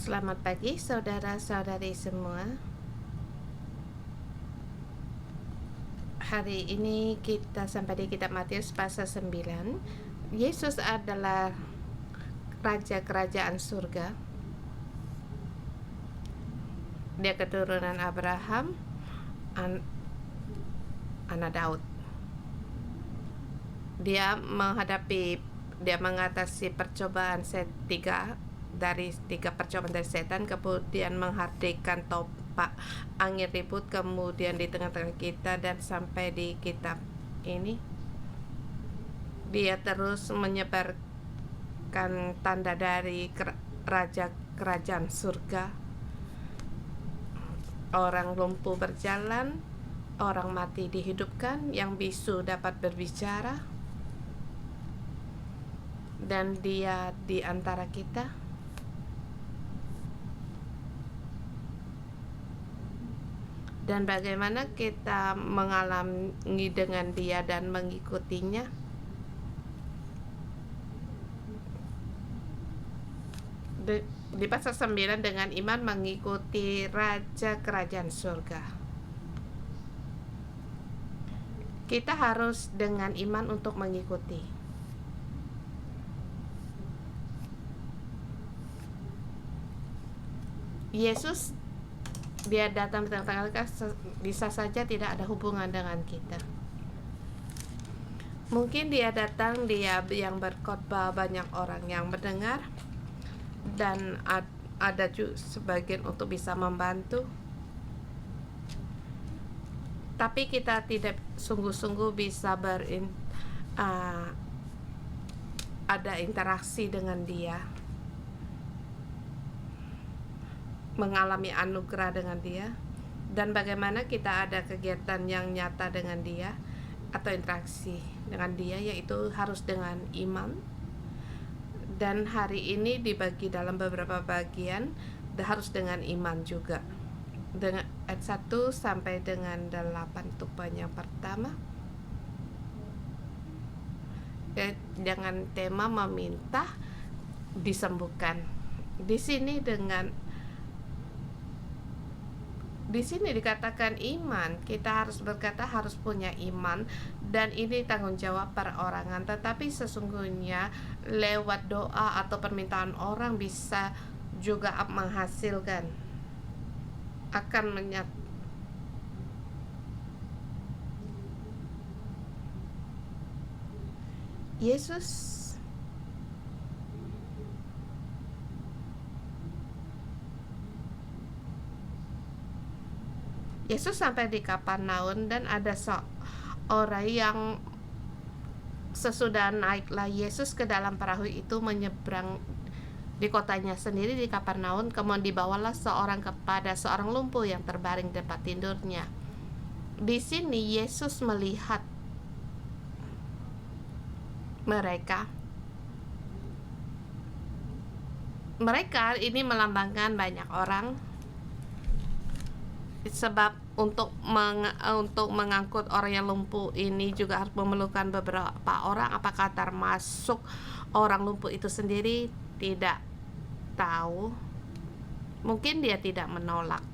Selamat pagi saudara-saudari semua. Hari ini kita sampai di kitab Matius pasal 9. Yesus adalah raja kerajaan surga. Dia keturunan Abraham, anak Daud. Dia mengatasi percobaan tiga percobaan dari setan, kemudian menghadirkan topak angin ribut, kemudian di tengah-tengah kita, dan sampai di kitab ini dia terus menyebarkan tanda dari raja kerajaan surga. Orang lumpuh berjalan, orang mati dihidupkan, yang bisu dapat berbicara, dan dia di antara kita. Dan bagaimana kita mengalami dengan dia dan mengikutinya? Di pasal 9, dengan iman mengikuti raja kerajaan surga. Kita harus dengan iman untuk mengikuti. Yesus, dia datang di tengah-tengah kita, bisa saja tidak ada hubungan dengan kita. Mungkin dia datang, dia yang berkhotbah, banyak orang yang mendengar, dan ada juga sebagian untuk bisa membantu. Tapi kita tidak sungguh-sungguh bisa ada interaksi dengan dia, mengalami anugerah dengan dia. Dan bagaimana kita ada kegiatan yang nyata dengan dia atau interaksi dengan dia, yaitu harus dengan iman. Dan hari ini dibagi dalam beberapa bagian, harus dengan iman juga. Dengan ayat 1 sampai dengan 8 itu poin yang pertama. Dengan tema meminta disembuhkan. Di sini dikatakan iman. Kita harus berkata harus punya iman, dan ini tanggung jawab perorangan. Tetapi sesungguhnya lewat doa atau permintaan orang bisa juga menghasilkan, akan Yesus sampai di Kapernaum, dan ada seorang yang sesudah naiklah Yesus ke dalam perahu itu menyeberang di kotanya sendiri di Kapernaum. Kemudian dibawalah seorang kepada seorang lumpuh yang terbaring di tempat tidurnya. Di sini Yesus melihat mereka ini melambangkan banyak orang, sebab untuk mengangkut orang yang lumpuh ini juga harus memerlukan beberapa orang. Apakah termasuk orang lumpuh itu sendiri? Tidak tahu. Mungkin dia tidak menolak.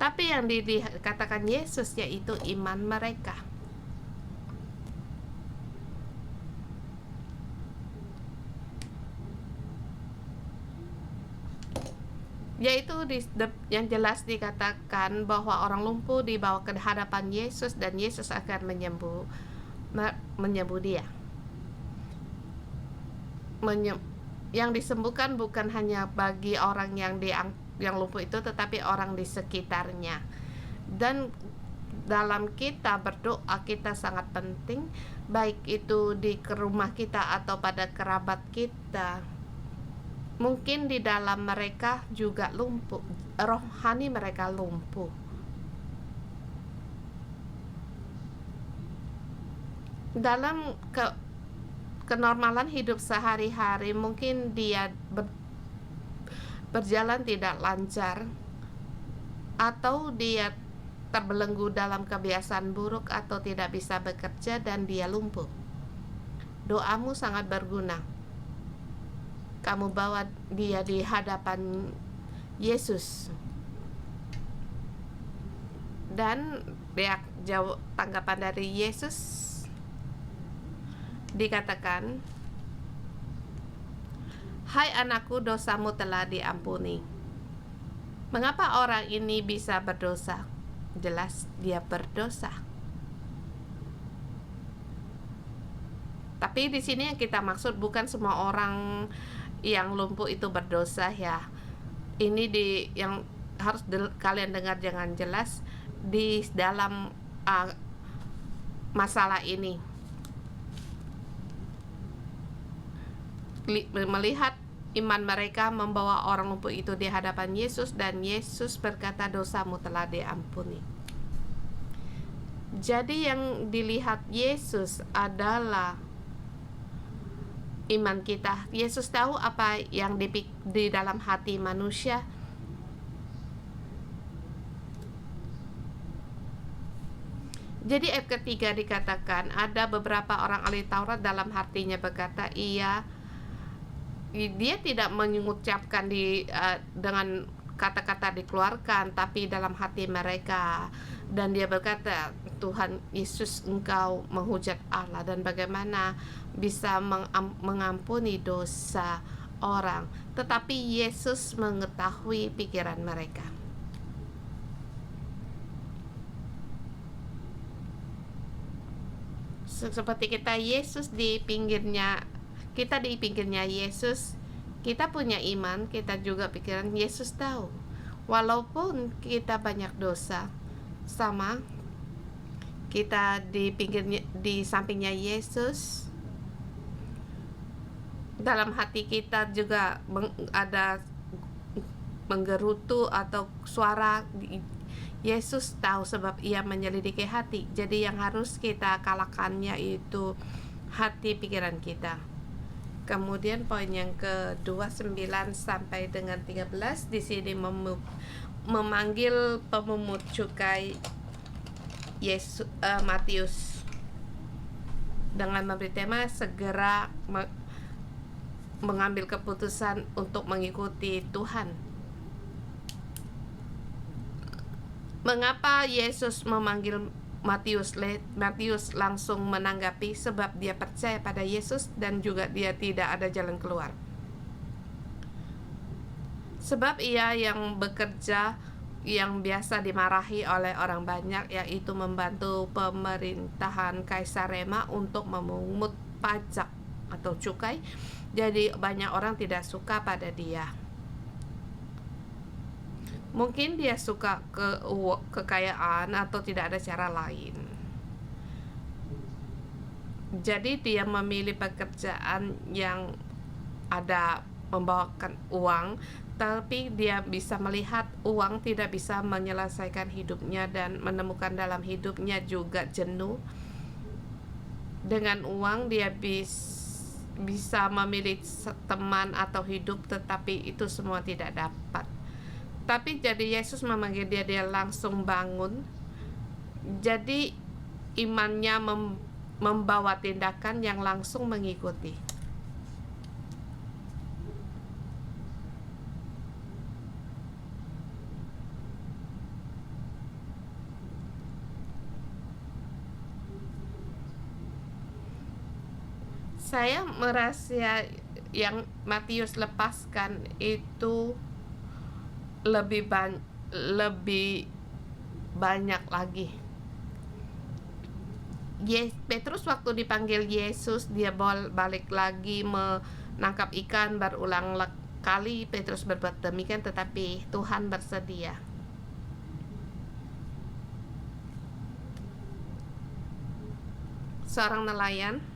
Tapi yang dikatakan Yesus yaitu iman mereka. Yaitu yang jelas dikatakan bahwa orang lumpuh dibawa ke hadapan Yesus, dan Yesus akan menyembuh dia. Yang disembuhkan bukan hanya bagi orang yang lumpuh itu, tetapi orang di sekitarnya. Dan dalam kita berdoa, kita sangat penting, baik itu di rumah kita atau pada kerabat kita. Mungkin di dalam mereka juga lumpuh, rohani mereka lumpuh. Dalam kenormalan hidup sehari-hari, mungkin dia berjalan tidak lancar, atau dia terbelenggu dalam kebiasaan buruk, atau tidak bisa bekerja dan dia lumpuh. Doamu sangat berguna. kamu bawa dia di hadapan Yesus. Dan tanggapan dari Yesus dikatakan, "Hai anakku, dosamu telah diampuni." Mengapa orang ini bisa berdosa? Jelas dia berdosa. Tapi di sini yang kita maksud bukan semua orang yang lumpuh itu berdosa ya. Ini yang harus kalian dengar dengan jelas di dalam masalah ini. Melihat iman mereka membawa orang lumpuh itu di hadapan Yesus, dan Yesus berkata, "Dosamu telah diampuni." Jadi yang dilihat Yesus adalah iman kita. Yesus tahu apa yang di dalam hati manusia. Jadi ayat ketiga dikatakan, ada beberapa orang ahli Taurat dalam hatinya berkata, dia tidak mengucapkan dengan kata-kata dikeluarkan, tapi dalam hati mereka. Dan dia berkata, "Tuhan Yesus, Engkau menghujat Allah, dan bagaimana bisa mengampuni dosa orang?" Tetapi Yesus mengetahui pikiran mereka. Seperti kita di pinggirnya Yesus, kita punya iman, kita juga pikiran. Yesus tahu, walaupun kita banyak dosa, sama kita di sampingnya Yesus, dalam hati kita juga ada menggerutu atau suara. Yesus tahu sebab ia menyelidiki hati. Jadi yang harus kita kalahkannya itu hati pikiran kita. Kemudian poin yang kedua, 9 sampai dengan 13, di sini memanggil pemungut cukai Matius dengan memberi tema segera mengambil keputusan untuk mengikuti Tuhan. Mengapa Yesus memanggil Matius? Matius langsung menanggapi sebab dia percaya pada Yesus dan juga dia tidak ada jalan keluar. Sebab ia yang bekerja yang biasa dimarahi oleh orang banyak, yaitu membantu pemerintahan Kaisar Roma untuk memungut pajak atau cukai. Jadi banyak orang tidak suka pada dia. Mungkin dia suka kekayaan atau tidak ada cara lain. Jadi dia memilih pekerjaan yang ada membawakan uang, tapi dia bisa melihat uang tidak bisa menyelesaikan hidupnya dan menemukan dalam hidupnya juga jenuh. Dengan uang dia bisa memilih teman atau hidup, tetapi itu semua tidak dapat. Tapi jadi Yesus memanggil dia langsung bangun. Jadi imannya membawa tindakan yang langsung mengikuti. Saya merasa yang Matius lepaskan itu lebih banyak lagi. Petrus waktu dipanggil Yesus, dia balik lagi menangkap ikan berulang kali. Petrus berbuat demikian, tetapi Tuhan bersedia. Seorang nelayan,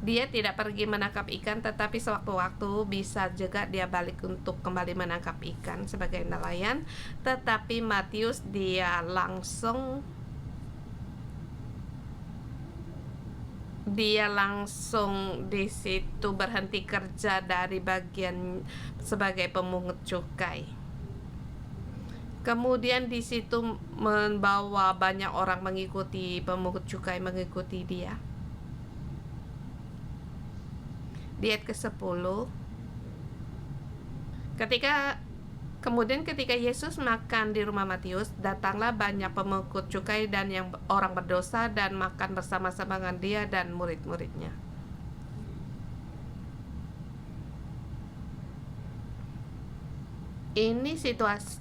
dia tidak pergi menangkap ikan, tetapi sewaktu-waktu bisa juga dia balik untuk kembali menangkap ikan sebagai nelayan. Tetapi Matius dia langsung di situ berhenti kerja dari bagian sebagai pemungut cukai. Kemudian di situ membawa banyak orang mengikuti pemungut cukai, mengikuti dia. di ayat ke-10, ketika Yesus makan di rumah Matius, datanglah banyak pemungut cukai dan yang orang berdosa dan makan bersama-sama dengan dia dan murid-muridnya. Ini situasi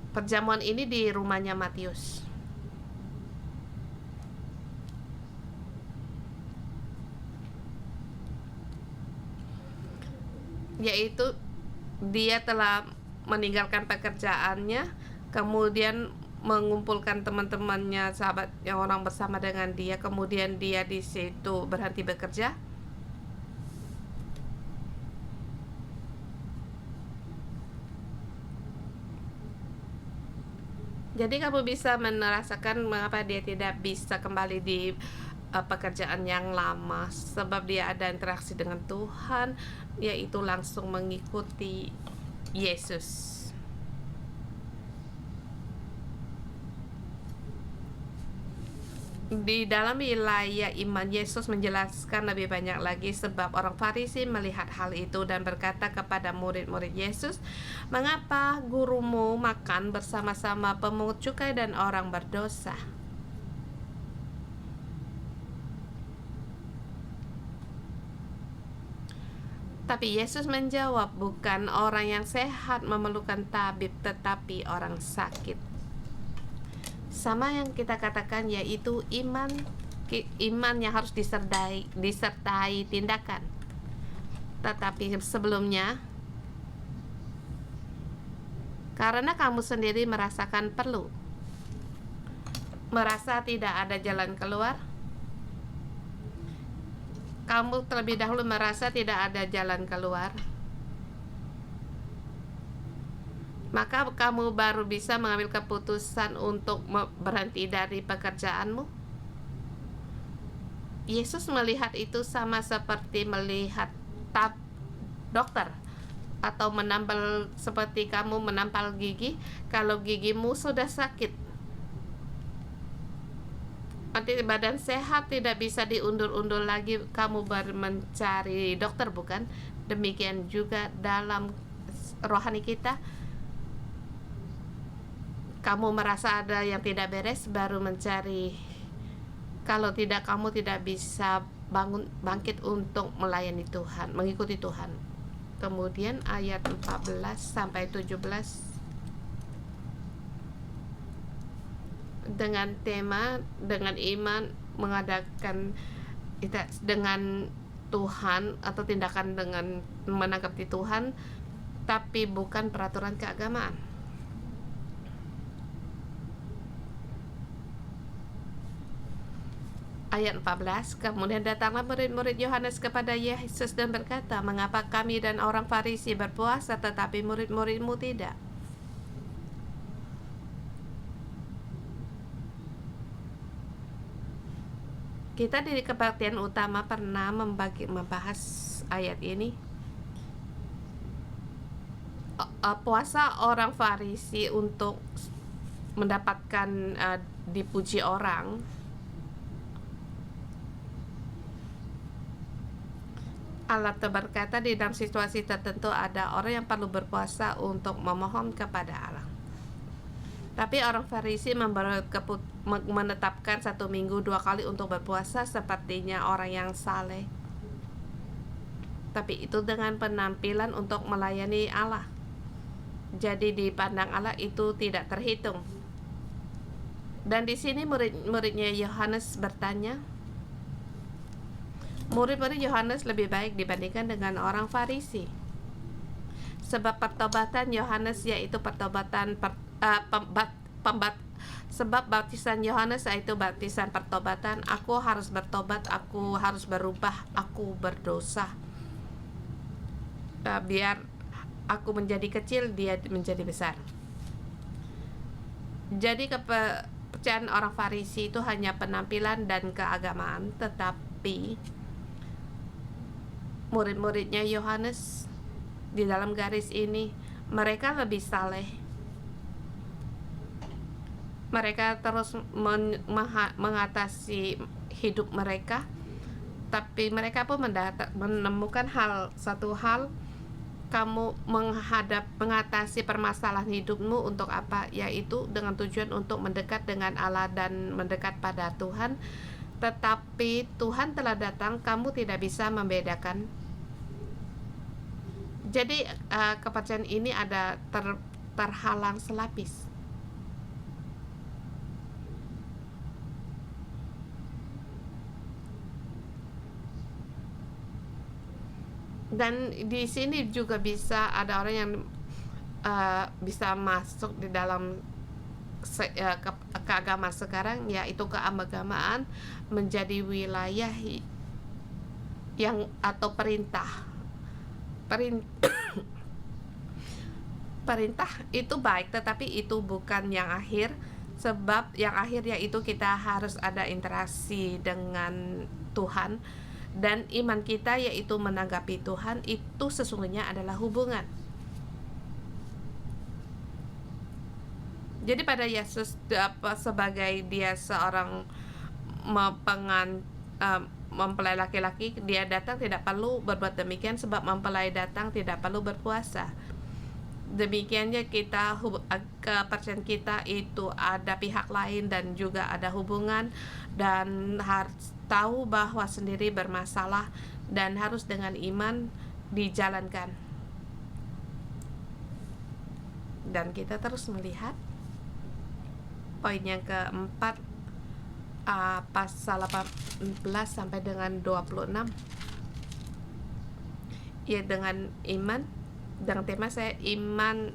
perjamuan ini di rumahnya Matius. Yaitu dia telah meninggalkan pekerjaannya, kemudian mengumpulkan teman-temannya, sahabat yang orang bersama dengan dia, kemudian dia di situ berhenti bekerja. Jadi kamu bisa merasakan mengapa dia tidak bisa kembali di pekerjaan yang lama, sebab dia ada interaksi dengan Tuhan, yaitu langsung mengikuti Yesus. Di dalam wilayah iman, Yesus menjelaskan lebih banyak lagi, sebab orang Farisi melihat hal itu dan berkata kepada murid-murid Yesus, "Mengapa gurumu makan bersama-sama pemungut cukai dan orang berdosa?" Tapi Yesus menjawab, "Bukan orang yang sehat memerlukan tabib, tetapi orang sakit." Sama yang kita katakan, yaitu iman yang harus disertai tindakan. Tetapi sebelumnya, karena kamu sendiri merasakan perlu, merasa tidak ada jalan keluar, kamu terlebih dahulu merasa tidak ada jalan keluar, maka kamu baru bisa mengambil keputusan untuk berhenti dari pekerjaanmu. Yesus melihat itu sama seperti melihat dokter atau menampal, seperti kamu menampal gigi. Kalau gigimu sudah sakit, nanti badan sehat, tidak bisa diundur-undur lagi, kamu baru mencari dokter, bukan? Demikian juga dalam rohani kita. Kamu merasa ada yang tidak beres, baru mencari. Kalau tidak, kamu tidak bisa bangkit untuk melayani Tuhan, mengikuti Tuhan. Kemudian ayat 14 sampai 17 dengan tema dengan iman mengadakan dengan Tuhan, atau tindakan dengan menanggapi Tuhan, tapi bukan peraturan keagamaan. Ayat 14, kemudian datanglah murid-murid Yohanes kepada Yesus dan berkata, "Mengapa kami dan orang Farisi berpuasa tetapi murid-muridmu tidak?" Kita di kebaktian utama pernah membahas ayat ini. Puasa orang Farisi untuk mendapatkan dipuji orang. Allah berkata di dalam situasi tertentu ada orang yang perlu berpuasa untuk memohon kepada Allah. Tapi orang Farisi menetapkan 1 minggu 2 kali untuk berpuasa sepertinya orang yang saleh. Tapi itu dengan penampilan untuk melayani Allah. Jadi di pandang Allah itu tidak terhitung. Dan di sini murid-muridnya Yohanes bertanya, murid-murid Yohanes lebih baik dibandingkan dengan orang Farisi. Sebab pertobatan Yohanes yaitu sebab baptisan Yohanes yaitu baptisan pertobatan. Aku harus bertobat, aku harus berubah, aku berdosa. Biar aku menjadi kecil, dia menjadi besar. Jadi kepercayaan orang Farisi itu hanya penampilan dan keagamaan, tetapi murid-muridnya Yohanes di dalam garis ini, mereka lebih saleh. Mereka terus mengatasi hidup mereka tapi mereka pun menemukan satu hal, kamu mengatasi permasalahan hidupmu untuk apa? Yaitu dengan tujuan untuk mendekat dengan Allah dan mendekat pada Tuhan. Tetapi Tuhan telah datang, kamu tidak bisa membedakan. Jadi kepercayaan ini ada terhalang selapis. Dan di sini juga bisa ada orang yang bisa masuk di dalam keagamaan sekarang, yaitu keagamaan menjadi wilayah yang atau perintah itu baik, tetapi itu bukan yang akhir. Sebab yang akhir yaitu kita harus ada interaksi dengan Tuhan, dan iman kita yaitu menanggapi Tuhan itu sesungguhnya adalah hubungan. Jadi pada Yesus sebagai dia seorang mempelai laki-laki, dia datang tidak perlu berbuat demikian, sebab mempelai datang tidak perlu berpuasa. Demikiannya kepercayaan kita itu ada pihak lain dan juga ada hubungan, dan harus tahu bahwa sendiri bermasalah dan harus dengan iman dijalankan. Dan kita terus melihat poin yang keempat, pasal 18 sampai dengan 26, ya, dengan iman, dengan tema saya iman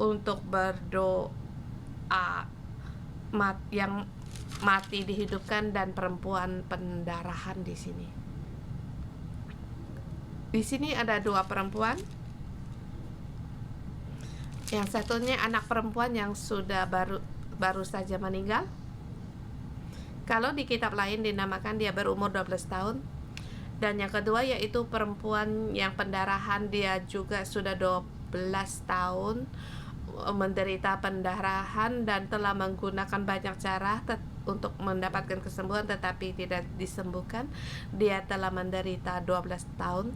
untuk berdoa, yang mati dihidupkan, dan perempuan pendarahan di sini. Di sini ada dua perempuan. Yang satunya anak perempuan yang sudah baru saja meninggal. Kalau di kitab lain dinamakan dia berumur 12 tahun. Dan yang kedua yaitu perempuan yang pendarahan, dia juga sudah 12 tahun menderita pendarahan dan telah menggunakan banyak cara untuk mendapatkan kesembuhan, tetapi tidak disembuhkan. Dia telah menderita 12 tahun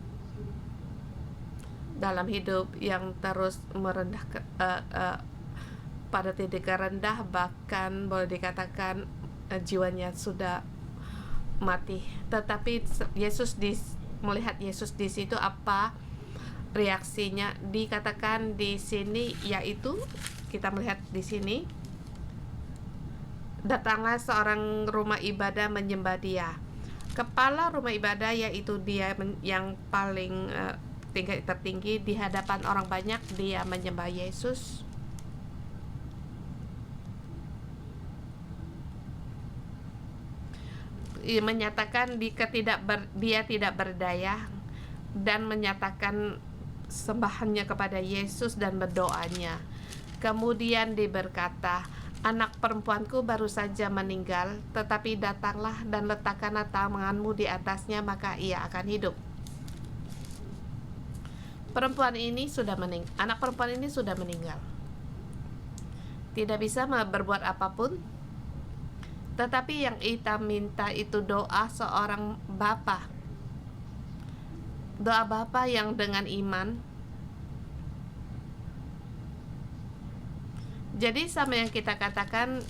dalam hidup yang terus merendah pada titik rendah, bahkan boleh dikatakan jiwanya sudah mati. Tetapi melihat Yesus di situ, apa reaksinya? Dikatakan di sini, yaitu kita melihat di sini, datanglah seorang rumah ibadah menyembah dia. Kepala rumah ibadah, yaitu dia yang paling tingkat tertinggi di hadapan orang banyak, dia menyembah Yesus. Menyatakan dia tidak berdaya, dan menyatakan sembahannya kepada Yesus dan berdoanya. Kemudian dia berkata, anak perempuanku baru saja meninggal, tetapi datanglah dan letakkanlah tanganmu di atasnya, maka ia akan hidup. Anak perempuan ini sudah meninggal, tidak bisa berbuat apapun. Tetapi yang kita minta itu doa seorang bapa. Doa bapa yang dengan iman. Jadi sama yang kita katakan,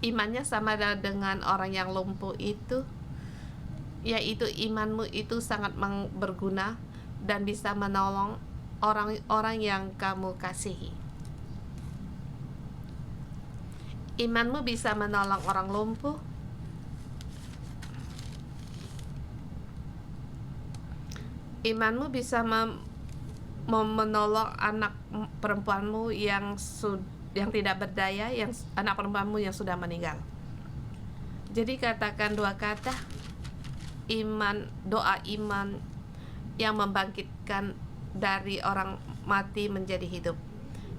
imannya sama dengan orang yang lumpuh itu, yaitu imanmu itu sangat berguna dan bisa menolong orang-orang yang kamu kasihi. Imanmu bisa menolong orang lumpuh. Imanmu bisa menolong anak perempuanmu yang tidak berdaya, anak perempuanmu yang sudah meninggal. Jadi katakan dua kata, iman, doa iman yang membangkitkan dari orang mati menjadi hidup.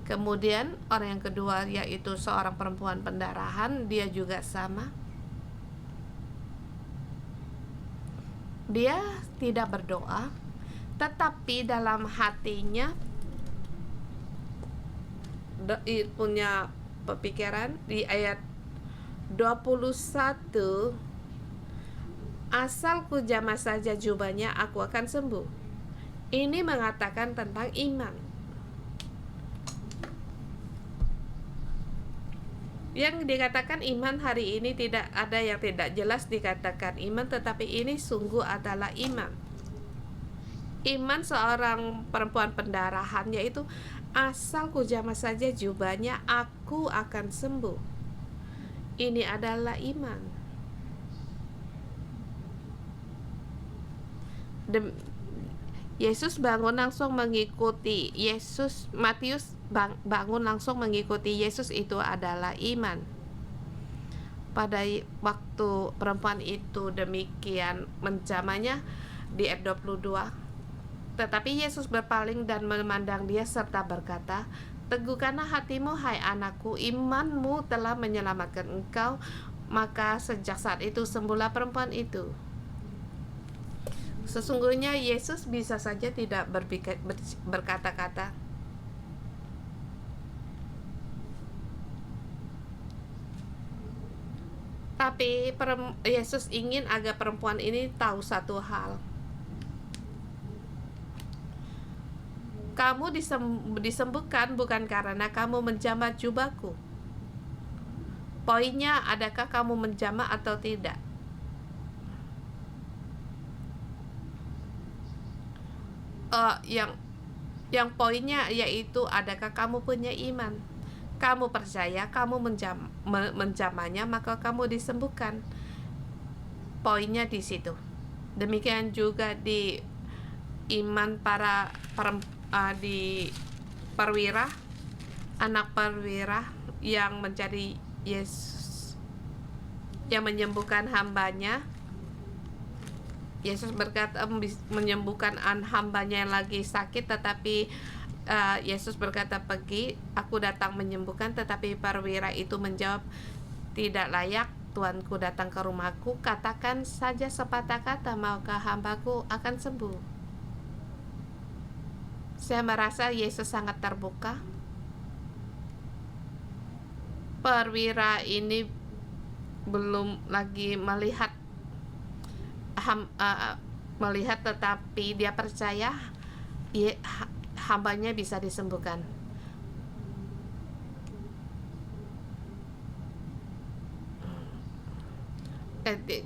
Kemudian orang yang kedua yaitu seorang perempuan pendarahan, dia juga sama. Dia tidak berdoa, tetapi dalam hatinya punya pikiran. Di ayat 21 asal ku jamah saja jubahnya aku akan sembuh. Ini mengatakan tentang iman. Yang dikatakan iman hari ini tidak ada yang tidak jelas dikatakan iman, tetapi ini sungguh adalah iman. Iman seorang perempuan pendarahan yaitu asal ku jamah saja jubahnya aku akan sembuh. Ini adalah iman. Yesus bangun langsung mengikuti Matius bangun langsung mengikuti Yesus, itu adalah iman. Pada waktu perempuan itu demikian menjamahnya di ayat 22, tetapi Yesus berpaling dan memandang dia serta berkata, teguhkanlah hatimu hai anakku, imanmu telah menyelamatkan engkau. Maka sejak saat itu sembuhlah perempuan itu. Sesungguhnya Yesus bisa saja tidak berkata-kata. Tapi Yesus ingin agar perempuan ini tahu satu hal. Kamu disembuhkan bukan karena kamu menjamah jubahku. Poinnya, adakah kamu menjamah atau tidak? Yang poinnya yaitu adakah kamu punya iman. Kamu percaya, kamu menjamahnya, maka kamu disembuhkan. Poinnya di situ. Demikian juga di iman di perwira, anak perwira yang mencari Yesus, yang menyembuhkan hambanya. Yesus berkata menyembuhkan hambanya yang lagi sakit, tetapi Yesus berkata, pergi, aku datang menyembuhkan. Tetapi perwira itu menjawab, tidak layak Tuanku datang ke rumahku, katakan saja sepatah kata, maka hambaku akan sembuh. Saya merasa Yesus sangat terbuka. Perwira ini belum lagi melihat, tetapi dia percaya hambanya bisa disembuhkan.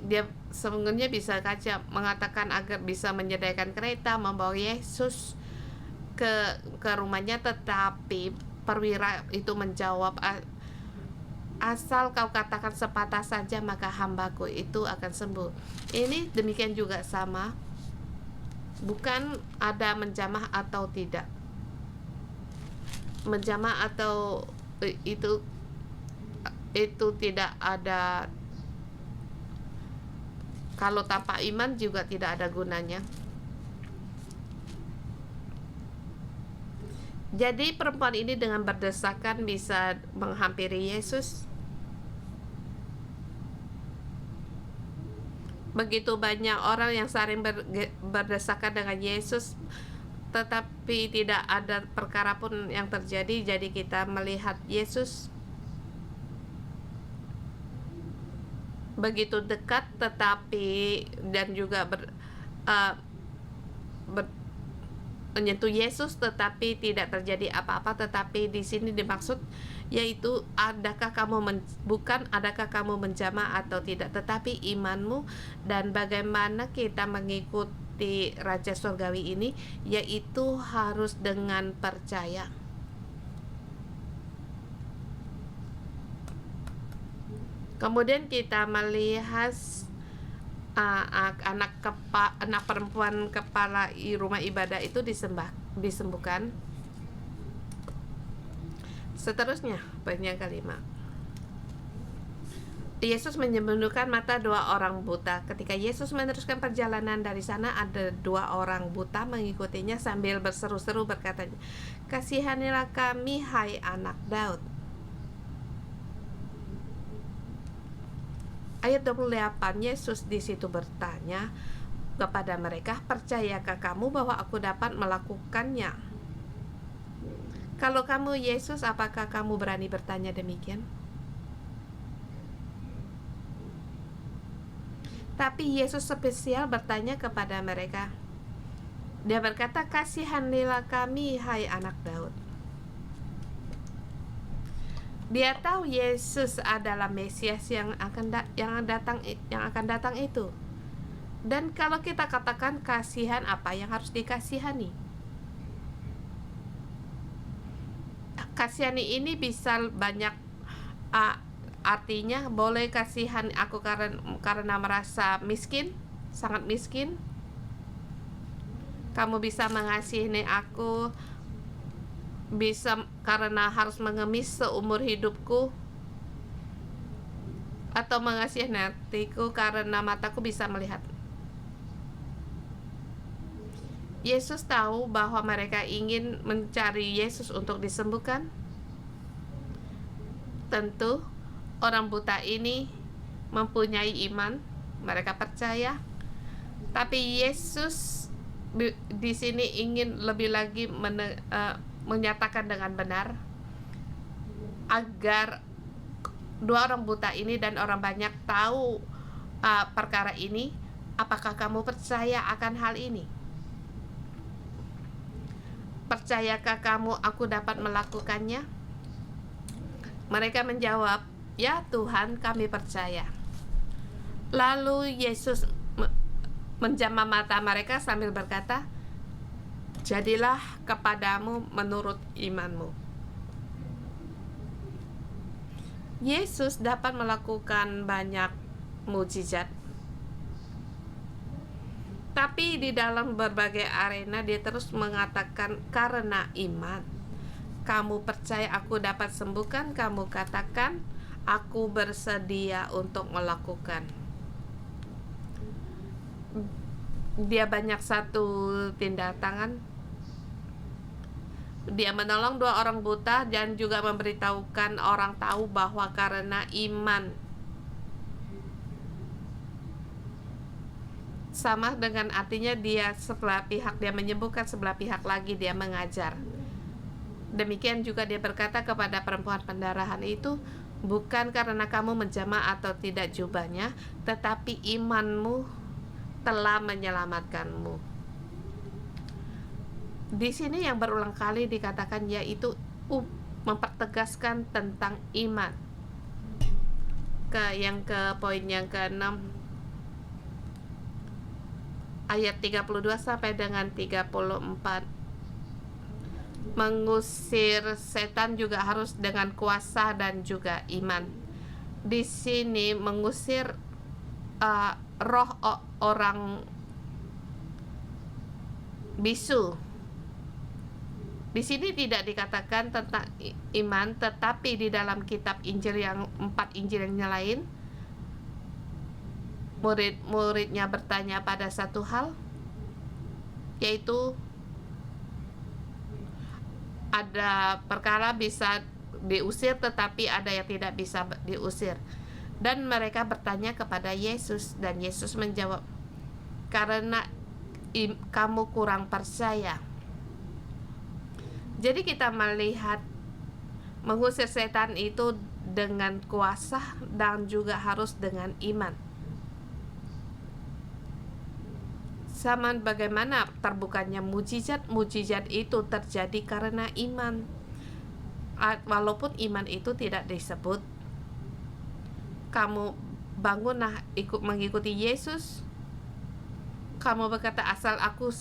Dia sebenarnya bisa saja mengatakan agar bisa menyediakan kereta membawa Yesus ke rumahnya, tetapi perwira itu menjawab, asal kau katakan sepatah saja maka hambaku itu akan sembuh. Ini demikian juga sama, bukan ada menjamah atau tidak. Menjamah atau itu tidak ada. Kalau tanpa iman juga tidak ada gunanya. Jadi perempuan ini dengan berdesakan bisa menghampiri Yesus. Begitu banyak orang yang saling berdesakan dengan Yesus, tetapi tidak ada perkara pun yang terjadi. Jadi kita melihat Yesus begitu dekat, tetapi dan juga menyentuh Yesus, tetapi tidak terjadi apa-apa. Tetapi di sini dimaksud yaitu adakah kamu menjamah atau tidak, tetapi imanmu. Dan bagaimana kita mengikuti Raja Surgawi ini, yaitu harus dengan percaya. Kemudian kita melihat anak perempuan kepala rumah ibadah itu disembuhkan. Seterusnya, poin yang kelima, Yesus menyembuhkan mata 2 orang buta. Ketika Yesus meneruskan perjalanan dari sana, ada 2 orang buta mengikutinya sambil berseru-seru berkata, kasihanilah kami hai anak Daud. Ayat 28, Yesus di situ bertanya kepada mereka, percayakah kamu bahwa aku dapat melakukannya? Kalau kamu Yesus, apakah kamu berani bertanya demikian? Tapi Yesus spesial bertanya kepada mereka. Dia berkata, "Kasihanilah kami, hai anak Daud." Dia tahu Yesus adalah Mesias yang akan datang itu. Dan kalau kita katakan kasihan, apa yang harus dikasihani? Kasihani ini bisa banyak artinya. Boleh kasihan aku karena merasa miskin, sangat miskin. Kamu bisa mengasihi aku bisa karena harus mengemis seumur hidupku, atau mengasihaniku karena mataku bisa melihat. Yesus tahu bahwa mereka ingin mencari Yesus untuk disembuhkan. Tentu orang buta ini mempunyai iman, mereka percaya. Tapi Yesus di sini ingin lebih lagi menyatakan dengan benar agar dua orang buta ini dan orang banyak tahu perkara ini. Apakah kamu percaya akan hal ini? Percayakah kamu aku dapat melakukannya? Mereka menjawab, "Ya Tuhan, kami percaya." Lalu Yesus menjamah mata mereka sambil berkata, "Jadilah kepadamu menurut imanmu." Yesus dapat melakukan banyak mukjizat, tapi di dalam berbagai arena dia terus mengatakan, "Karena iman, kamu percaya aku dapat sembuhkan, kamu katakan, aku bersedia untuk melakukan." Dia banyak satu tindak tangan. Dia menolong dua orang buta dan juga memberitahukan orang tahu bahwa karena iman. Sama dengan artinya dia sebelah pihak dia menyembuhkan, sebelah pihak lagi dia mengajar. Demikian juga dia berkata kepada perempuan pendarahan itu, "Bukan karena kamu menjamah atau tidak jubahnya, tetapi imanmu telah menyelamatkanmu." Di sini yang berulang kali dikatakan yaitu mempertegaskan tentang iman. Ke poin yang ke-6 ayat 32 sampai dengan 34. Mengusir setan juga harus dengan kuasa dan juga iman. Di sini mengusir roh orang bisu. Di sini tidak dikatakan tentang iman, tetapi di dalam kitab Injil yang 4 Injil yang lain, murid-muridnya bertanya pada satu hal, yaitu ada perkara bisa diusir tetapi ada yang tidak bisa diusir. Dan mereka bertanya kepada Yesus, dan Yesus menjawab, "Karena kamu kurang percaya." Jadi kita melihat mengusir setan itu dengan kuasa dan juga harus dengan iman. Sama bagaimana terbukanya mukjizat itu terjadi karena iman. Walaupun iman itu tidak disebut. Kamu bangunlah mengikuti Yesus. Kamu berkata, asalku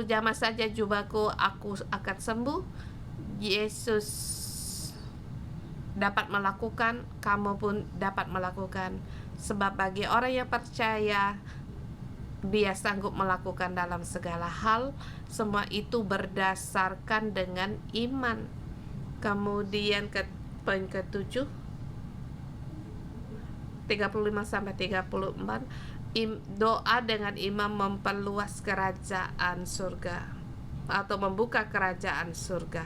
jamah saja jubahku, aku akan sembuh. Yesus dapat melakukan, kamu pun dapat melakukan. Sebab bagi orang yang percaya, dia sanggup melakukan dalam segala hal. Semua itu berdasarkan dengan iman. Kemudian poin ke-7 35 sampai 34, doa dengan iman memperluas kerajaan surga atau membuka kerajaan surga.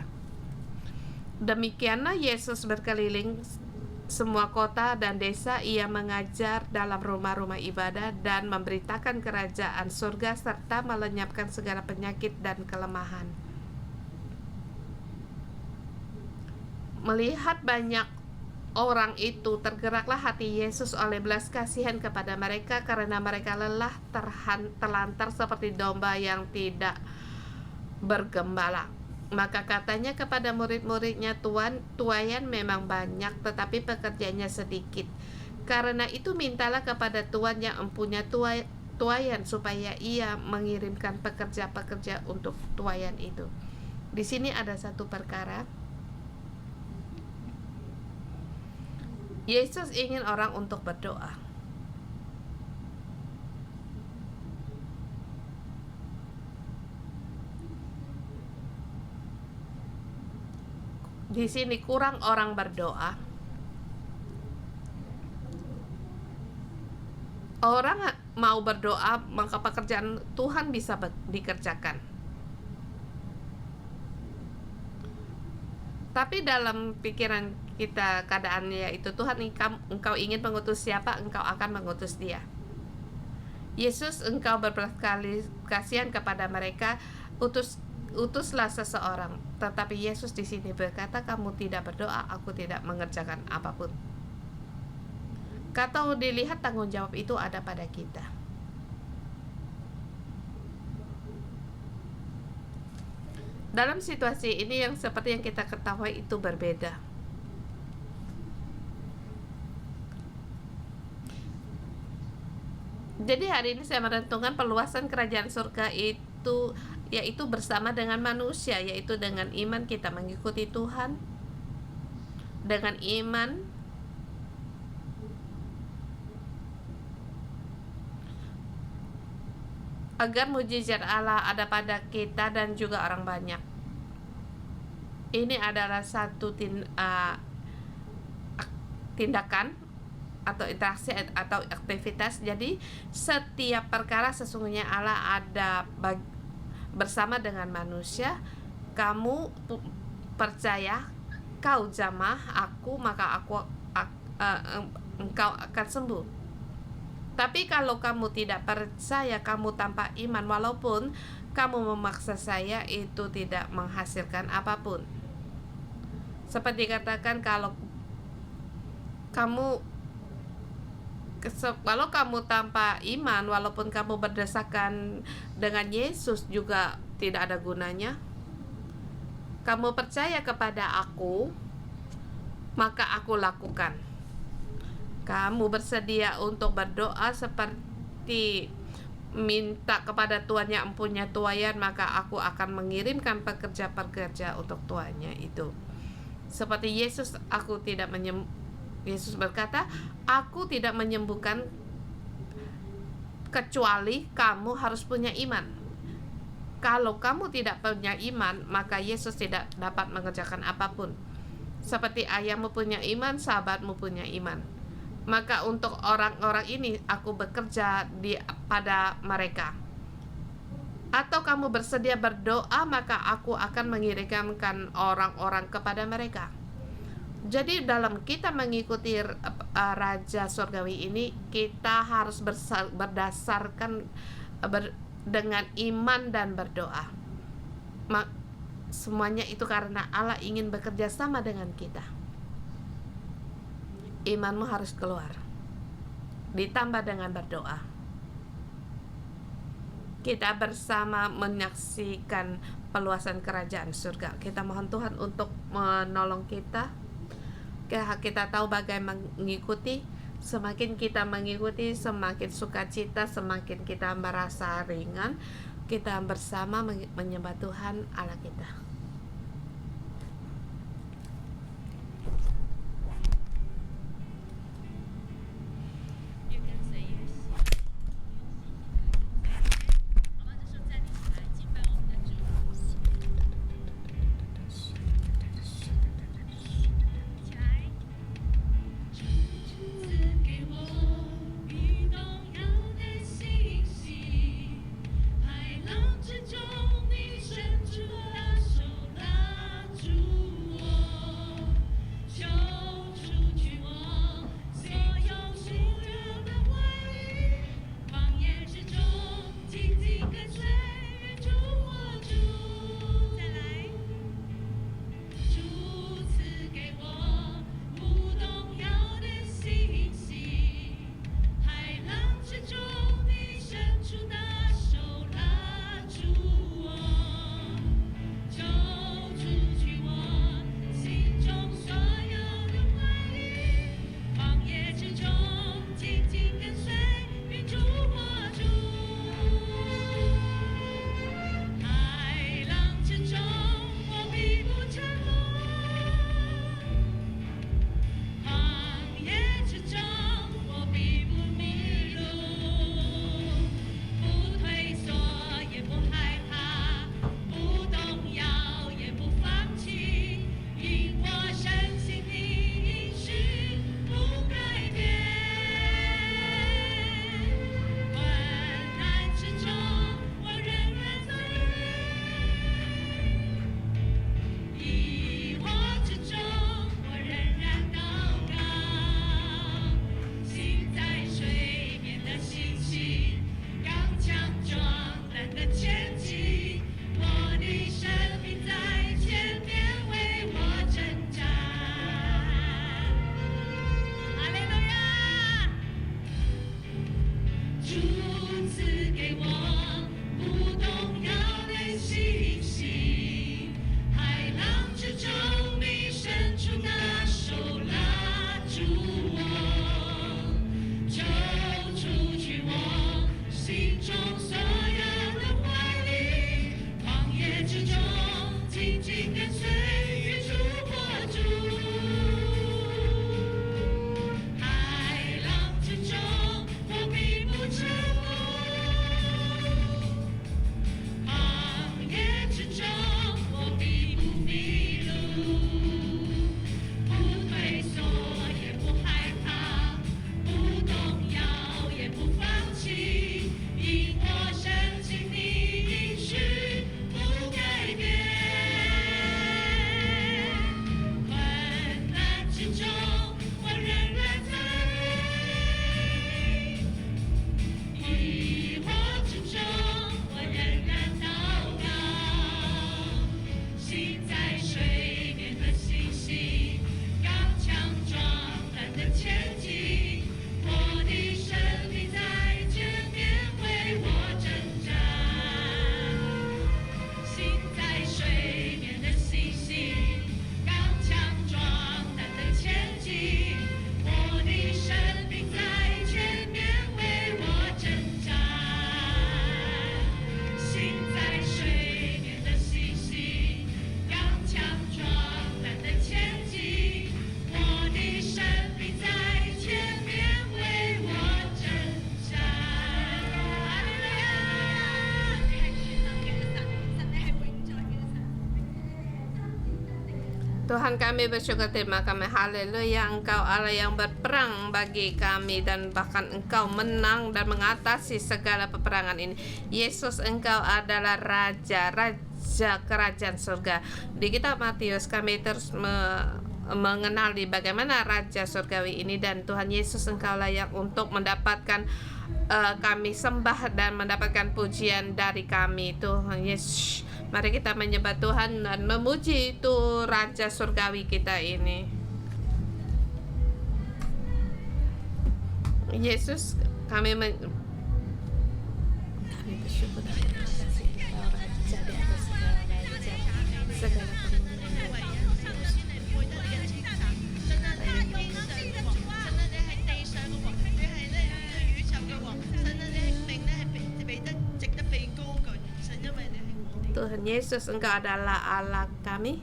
Demikianlah Yesus berkeliling semua kota dan desa. Ia mengajar dalam rumah-rumah ibadah dan memberitakan kerajaan surga serta melenyapkan segala penyakit dan kelemahan. Melihat banyak orang itu tergeraklah hati Yesus oleh belas kasihan kepada mereka karena mereka lelah terlantar seperti domba yang tidak bergembala. Maka katanya kepada murid-muridnya, Tuan, tuaian memang banyak tetapi pekerjanya sedikit. Karena itu mintalah kepada Tuan yang empunya tuaian supaya ia mengirimkan pekerja-pekerja untuk tuaian itu. Di sini ada satu perkara. Yesus ingin orang untuk berdoa. Di sini kurang orang berdoa. Orang mau berdoa, maka pekerjaan Tuhan bisa dikerjakan. Tapi dalam pikiran kita keadaannya itu, Tuhan, engkau ingin mengutus siapa, engkau akan mengutus dia. Yesus, engkau berbelas kasihan kepada mereka, utuslah seseorang. Tetapi Yesus di sini berkata, kamu tidak berdoa, aku tidak mengerjakan apapun. Kalau dilihat, tanggung jawab itu ada pada kita. Dalam situasi ini yang seperti yang kita ketahui itu berbeda. Jadi hari ini saya merenungkan perluasan kerajaan surga itu, yaitu bersama dengan manusia, yaitu dengan iman kita mengikuti Tuhan, dengan iman agar mujizat Allah ada pada kita dan juga orang banyak. Ini adalah satu tindakan atau interaksi atau aktivitas. Jadi setiap perkara sesungguhnya Allah ada bersama dengan manusia. Kamu percaya, kau jamah aku, maka engkau akan sembuh. Tapi kalau kamu tidak percaya, kamu tanpa iman, walaupun kamu memaksa saya, itu tidak menghasilkan apapun. Seperti katakan, kalau kamu tanpa iman, walaupun kamu berdesakan dengan Yesus, juga tidak ada gunanya. Kamu percaya kepada aku, maka aku lakukan. Kamu bersedia untuk berdoa seperti minta kepada Tuhan yang mempunyai tuaian, maka aku akan mengirimkan pekerja-pekerja untuk tuannya itu. Seperti Yesus, Yesus berkata, aku tidak menyembuhkan kecuali kamu harus punya iman. Kalau kamu tidak punya iman, maka Yesus tidak dapat mengerjakan apapun. Seperti ayahmu punya iman, sahabatmu punya iman. Maka untuk orang-orang ini aku bekerja pada mereka. Atau kamu bersedia berdoa, maka aku akan mengirimkan orang-orang kepada mereka. Jadi dalam kita mengikuti Raja Surgawi ini, kita harus berdasarkan dengan iman dan berdoa. Semuanya itu karena Allah ingin bekerja sama dengan kita. Imanmu harus keluar, ditambah dengan berdoa. Kita bersama menyaksikan peluasan kerajaan surga. Kita mohon Tuhan untuk menolong kita. Kita tahu bagaimana mengikuti. Semakin kita mengikuti, semakin sukacita, semakin kita merasa ringan. Kita bersama menyembah Tuhan Allah kita. Tuhan kami bersyukur, terima kami, haleluya. Engkau Allah yang berperang bagi kami, dan bahkan Engkau menang dan mengatasi segala peperangan ini. Yesus, Engkau adalah Raja kerajaan surga. Di kitab Matius kami terus mengenali bagaimana Raja surgawi ini, dan Tuhan Yesus, Engkau layak untuk mendapatkan kami sembah dan mendapatkan pujian dari kami. Tuhan Yesus, mari kita menyembah Tuhan dan memuji itu Raja surgawi kita ini. Yesus, kami bersyukur dan terima kasih Engkau Raja di atas segala raja, segala kemuliaan. Tuhan Yesus, Engkau adalah Allah kami,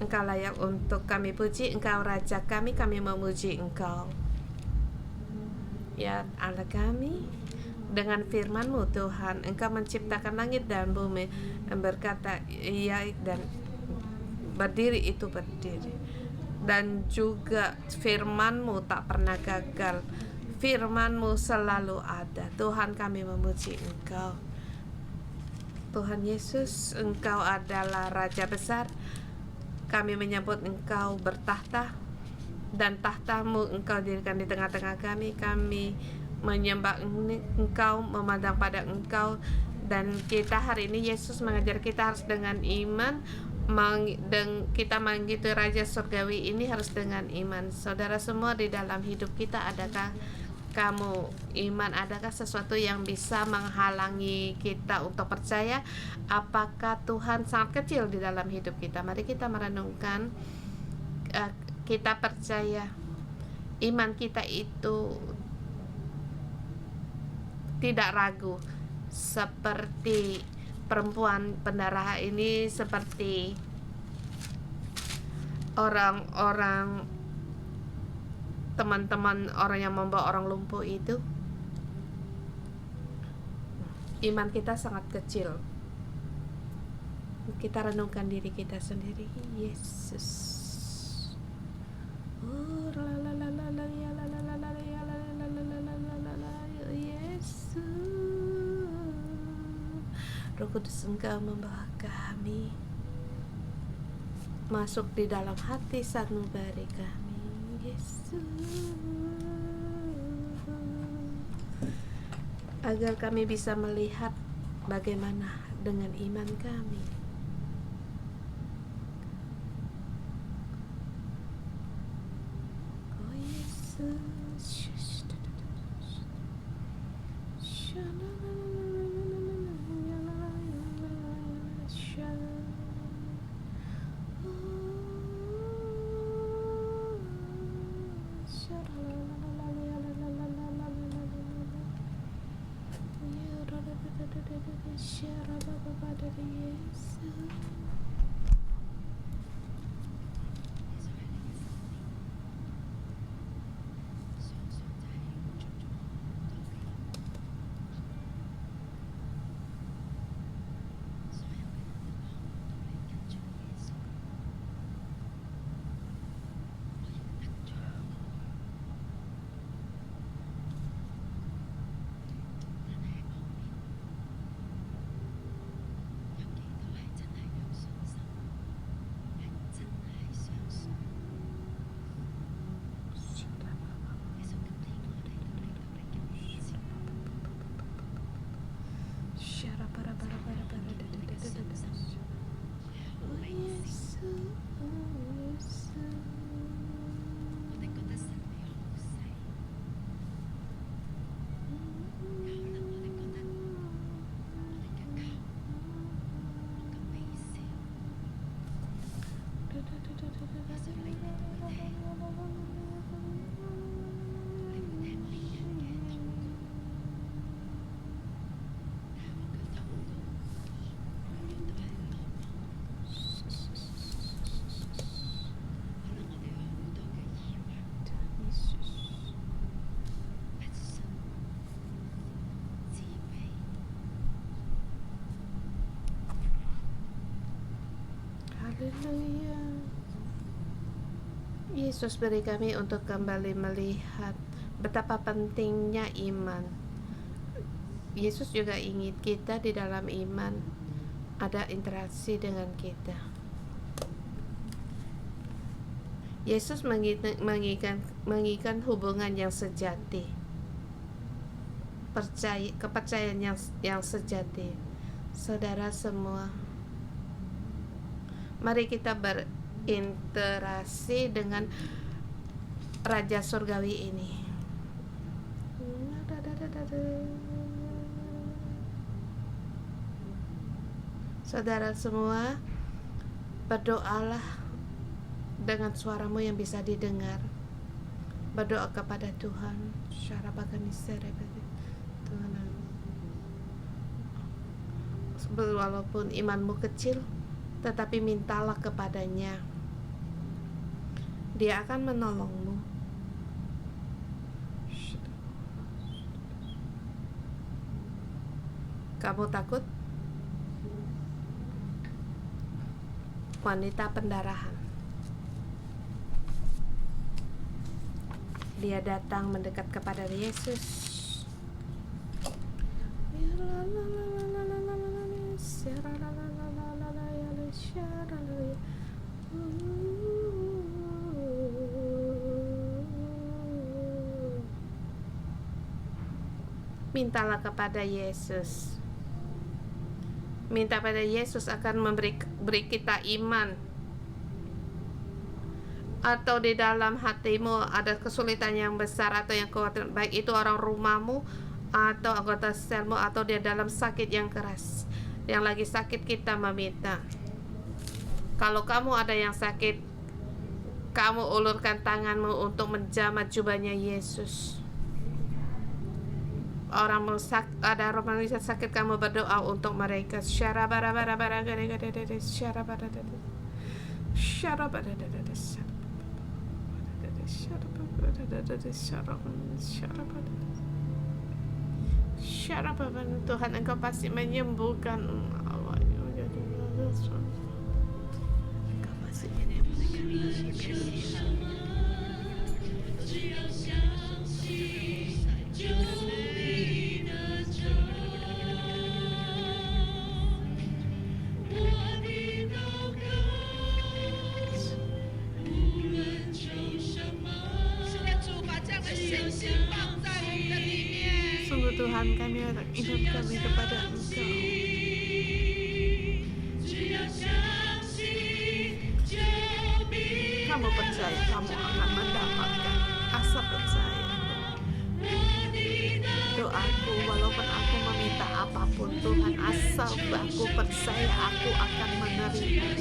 Engkau layak untuk kami puji, Engkau Raja kami memuji Engkau. Ya Allah kami, dengan firman-Mu Tuhan, Engkau menciptakan langit dan bumi, dan berkata iya, dan berdiri itu berdiri. Dan juga firman-Mu tak pernah gagal, firman-Mu selalu ada. Tuhan, kami memuji Engkau. Tuhan Yesus, Engkau adalah Raja besar. Kami menyambut Engkau bertahta, dan tahta-Mu Engkau dirikan di tengah-tengah kami. Kami menyembah Engkau, memandang pada Engkau, dan kita hari ini Yesus mengajar kita harus dengan iman. Kita mengikuti Raja surgawi ini harus dengan iman. Saudara semua, di dalam hidup kita adakah kamu iman? Adakah sesuatu yang bisa menghalangi kita untuk percaya? Apakah Tuhan sangat kecil di dalam hidup kita? Mari kita merenungkan. Kita percaya iman kita itu tidak ragu, seperti perempuan pendarahan ini, seperti orang-orang teman-teman orang yang membawa orang lumpuh itu. Iman kita sangat kecil. Kita renungkan diri kita sendiri. Yesus, Yesus, Roh Kudus, Engkau membawa kami masuk di dalam hati sanubari kami. Agar kami bisa melihat bagaimana dengan iman kami. Oh Yesus, haleluya. Yesus beri kami untuk kembali melihat betapa pentingnya iman. Yesus juga ingin kita di dalam iman ada interaksi dengan kita. Yesus menginginkan hubungan yang sejati, kepercayaan yang sejati. Saudara semua, mari kita berinteraksi dengan Raja Surgawi ini. Saudara semua, berdoalah dengan suaramu yang bisa didengar. Berdoa kepada Tuhan. Tuhan, walaupun imanmu kecil, tetapi mintalah kepadanya. Dia akan menolongmu. Kamu takut? Wanita pendarahan. Dia datang mendekat kepada Yesus. Mintalah kepada Yesus. Minta pada Yesus akan beri kita iman. Atau di dalam hatimu ada kesulitan yang besar atau yang kuat, baik itu orang rumahmu atau anggota selmu atau dia dalam sakit yang keras, yang lagi sakit, kita meminta. Kalau kamu ada yang sakit, kamu ulurkan tanganmu untuk menjamah jubahnya Yesus. Ada orang manusia sakit, kamu berdoa untuk mereka. Tuhan, Engkau pasti menyembuhkan. Engkau pasti menyembuhkan. Sungguh Tuhan, kami ingat kami kepada Engkau. Kamu percaya kamu akan mendapatkan, asal percaya. Doaku, walaupun aku meminta apapun Tuhan, asal aku percaya aku akan menerima.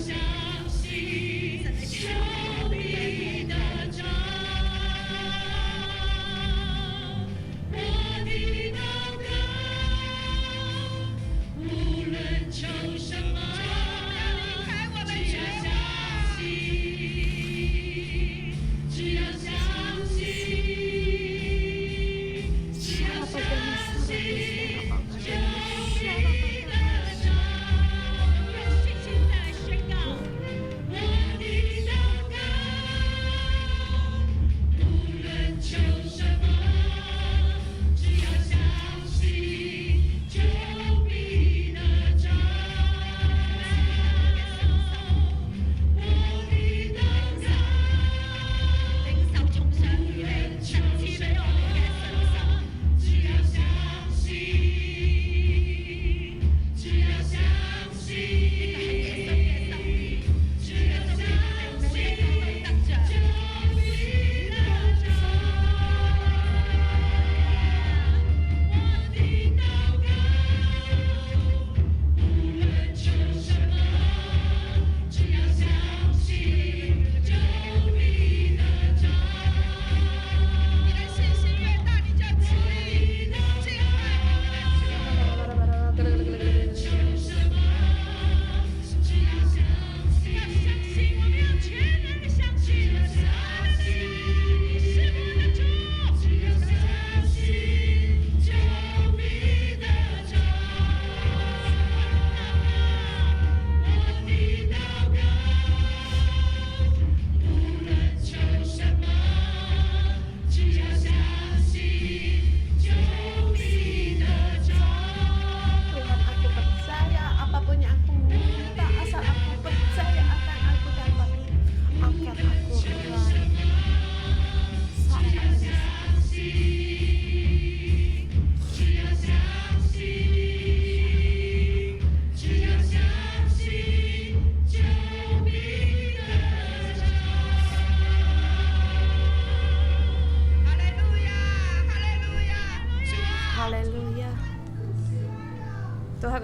Tuhan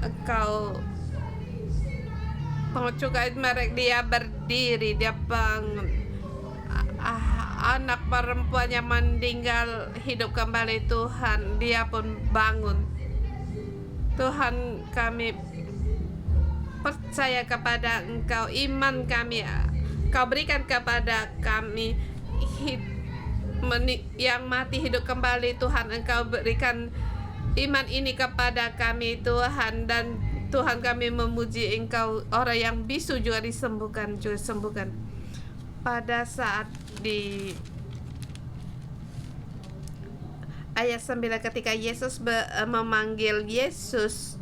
Engkau mengucapkan mereka dia berdiri, dia bangun. Anak perempuan yang meninggal hidup kembali Tuhan, dia pun bangun. Tuhan, kami percaya kepada Engkau, iman kami Kau berikan kepada kami yang mati hidup kembali Tuhan. Engkau berikan iman ini kepada kami Tuhan, dan Tuhan kami memuji Engkau. Orang yang bisu juga disembuhkan, pada saat di ayat 9 ketika Yesus memanggil Yesus,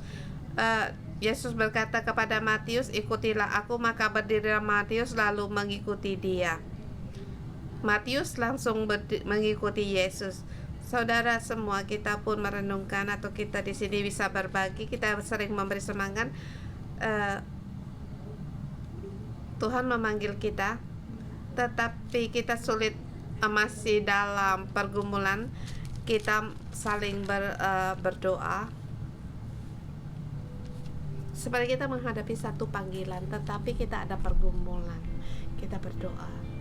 Yesus berkata kepada Matius, ikutilah aku, maka berdirilah Matius lalu mengikuti dia. Matius langsung mengikuti Yesus. Saudara semua, kita pun merenungkan atau kita di sini bisa berbagi, kita sering memberi semangat. Tuhan memanggil kita, tetapi kita sulit, masih dalam pergumulan. Kita saling berdoa seperti kita menghadapi satu panggilan, tetapi kita ada pergumulan. Kita berdoa.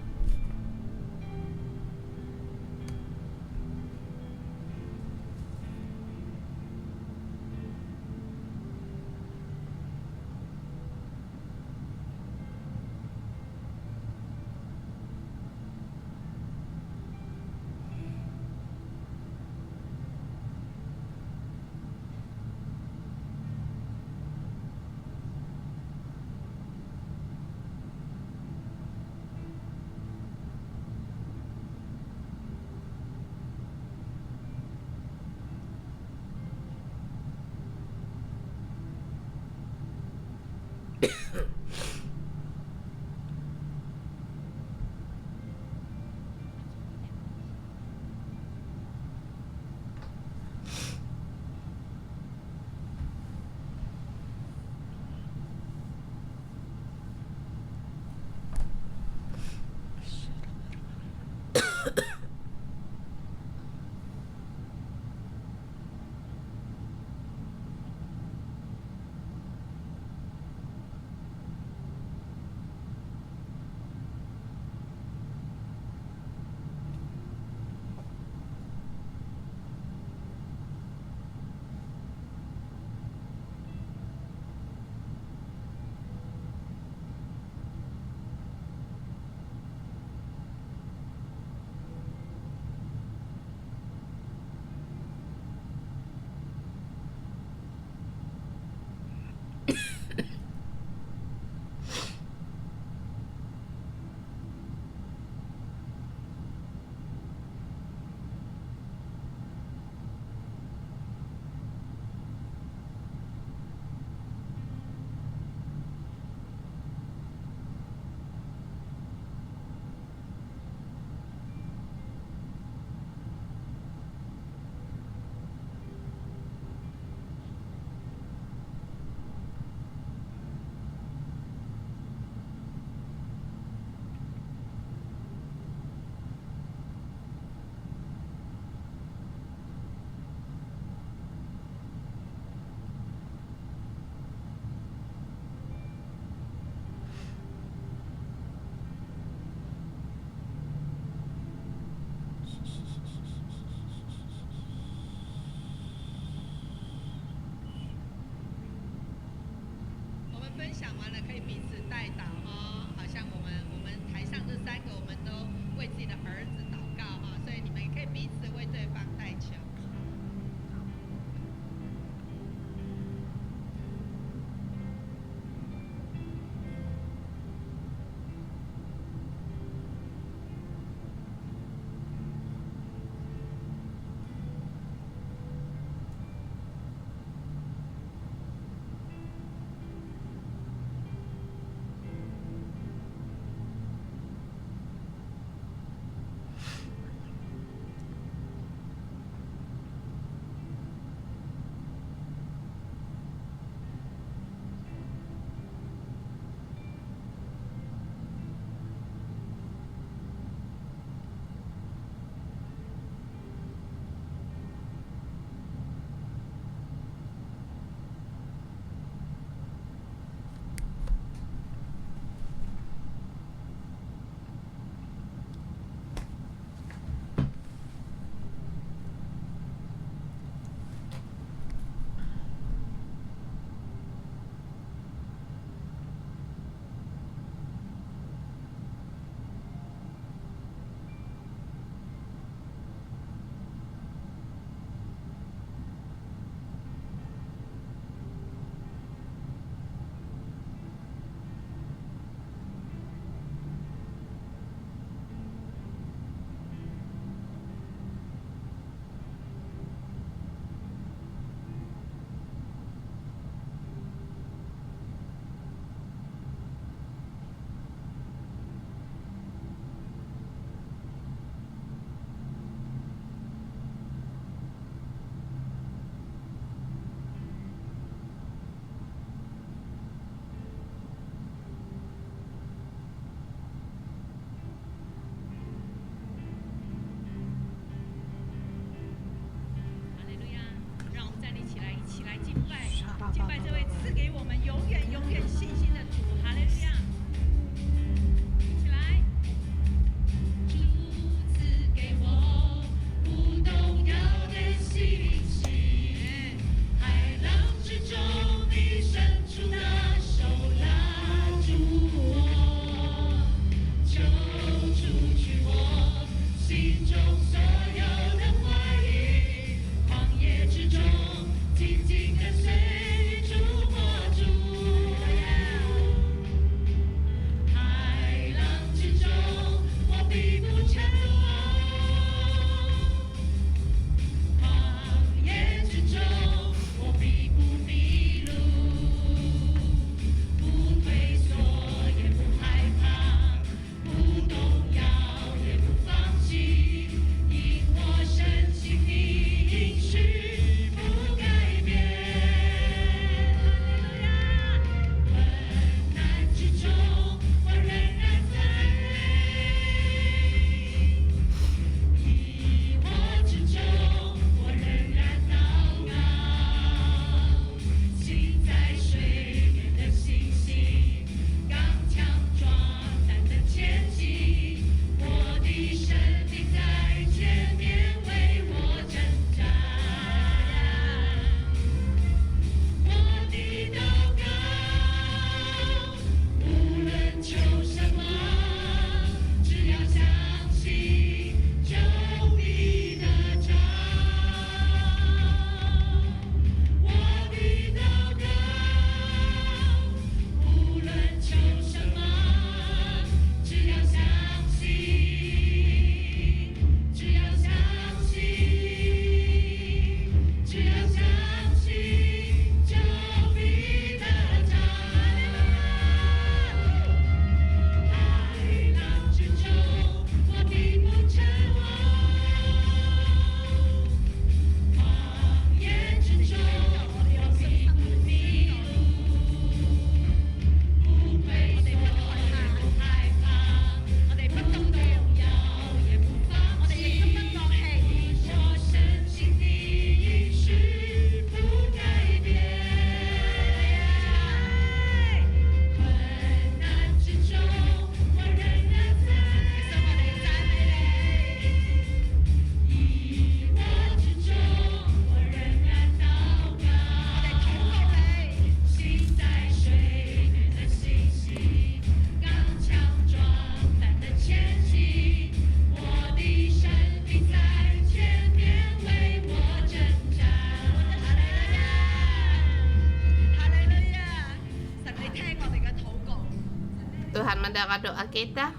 Tuhan mendengar doa kita.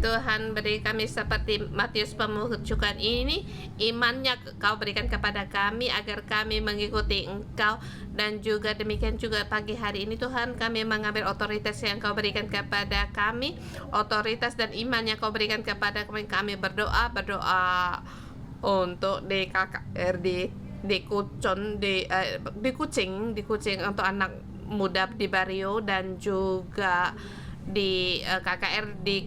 Tuhan beri kami seperti Matius pemungut cukai ini, imannya Kau berikan kepada kami agar kami mengikuti Engkau. Dan juga demikian juga pagi hari ini Tuhan, kami mengambil otoritas yang Kau berikan kepada kami, otoritas dan iman yang Kau berikan kepada kami. Kami berdoa untuk di KKR di Kucing untuk anak muda di Bario, dan juga di KKR di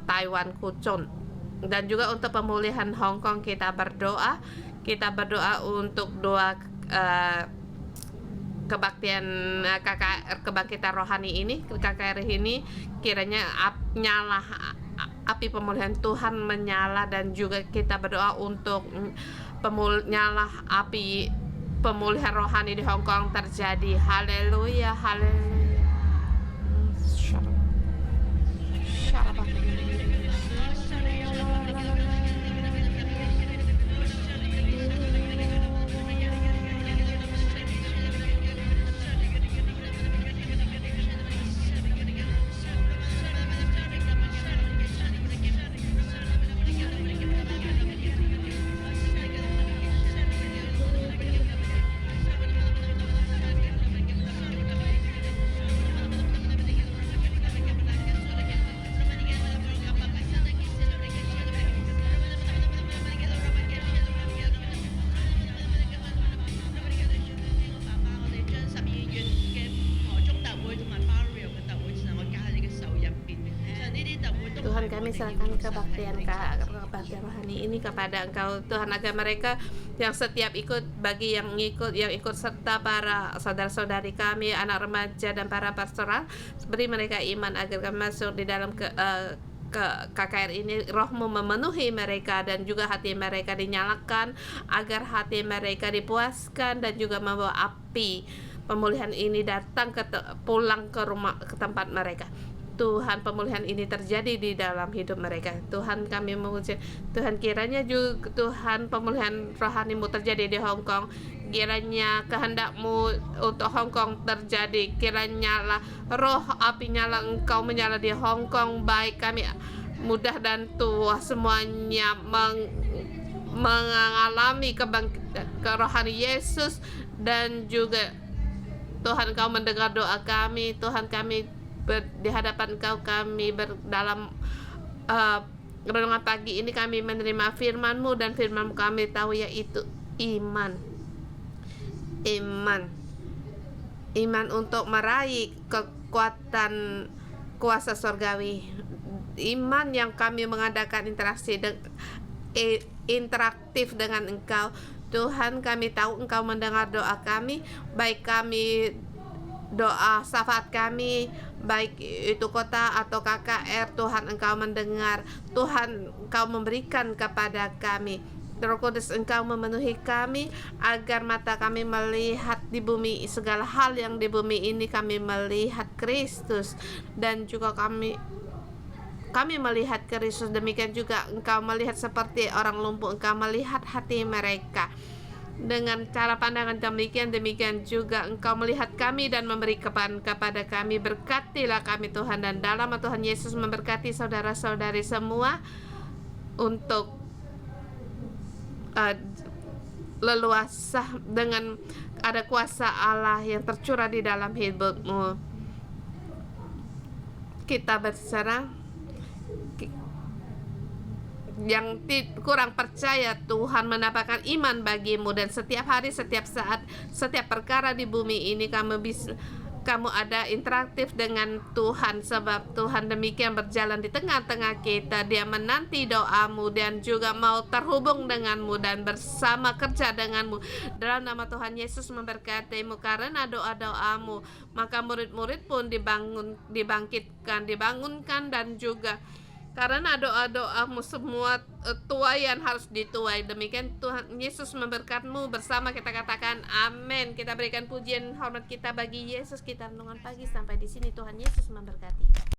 Taiwan Kuchon, dan juga untuk pemulihan Hong Kong kita berdoa untuk doa kebaktian KKR, kebangkitan rohani ini, KKR ini kiranya api pemulihan Tuhan menyala, dan juga kita berdoa untuk nyala api pemulihan rohani di Hong Kong terjadi. Haleluya, haleluya. Tuhan, kami serahkan kebaktian rohani ini kepada Engkau Tuhan, agar mereka yang setiap ikut, bagi yang ikut serta para saudara-saudari kami, anak remaja dan para pastoral, beri mereka iman agar kami masuk di dalam ke KKR ini. Roh-Mu memenuhi mereka, dan juga hati mereka dinyalakan agar hati mereka dipuaskan, dan juga membawa api pemulihan ini datang pulang ke rumah, ke tempat mereka. Tuhan, pemulihan ini terjadi di dalam hidup mereka. Tuhan, kami memuji Tuhan, kiranya juga Tuhan pemulihan rohani-Mu terjadi di Hong Kong. Kiranya kehendak-Mu untuk Hong Kong terjadi. Kiranya lah roh api nyala Engkau menyala di Hong Kong, baik kami muda dan tua semuanya mengalami kebangkitan rohani Yesus. Dan juga Tuhan, Kau mendengar doa kami. Tuhan, kami di hadapan Kau, kami dalam renungan pagi ini kami menerima firman-Mu, dan firman-Mu kami tahu yaitu iman untuk meraih kekuatan kuasa surgawi, iman yang kami mengadakan interaktif dengan Engkau. Tuhan, kami tahu Engkau mendengar doa kami, baik kami doa syafaat kami, baik itu kota atau KKR. Tuhan, Engkau mendengar. Tuhan, Engkau memberikan kepada kami. Roh Kudus, Engkau memenuhi kami agar mata kami melihat di bumi, segala hal yang di bumi ini kami melihat Kristus, dan juga kami melihat Kristus. Demikian juga Engkau melihat seperti orang lumpuh, Engkau melihat hati mereka. Dengan cara pandangan demikian juga Engkau melihat kami dan memberi kepada kami. Berkatilah kami Tuhan, dan dalam Tuhan Yesus memberkati saudara-saudari semua untuk leluasa dengan ada kuasa Allah yang tercurah di dalam hidupmu. Kita berserah. Yang kurang percaya, Tuhan mendapatkan iman bagimu, dan setiap hari, setiap saat, setiap perkara di bumi ini kamu ada interaktif dengan Tuhan, sebab Tuhan demikian berjalan di tengah-tengah kita. Dia menanti doamu dan juga mau terhubung denganmu dan bersama kerja denganmu. Dalam nama Tuhan Yesus memberkatimu, karena doa-doamu maka murid-murid pun dibangunkan, dan juga karena doa-doamu semua tuaian harus dituai. Demikian Tuhan Yesus memberkatmu. Bersama kita katakan amin. Kita berikan pujian hormat kita bagi Yesus. Kita renungan pagi sampai di sini. Tuhan Yesus memberkati.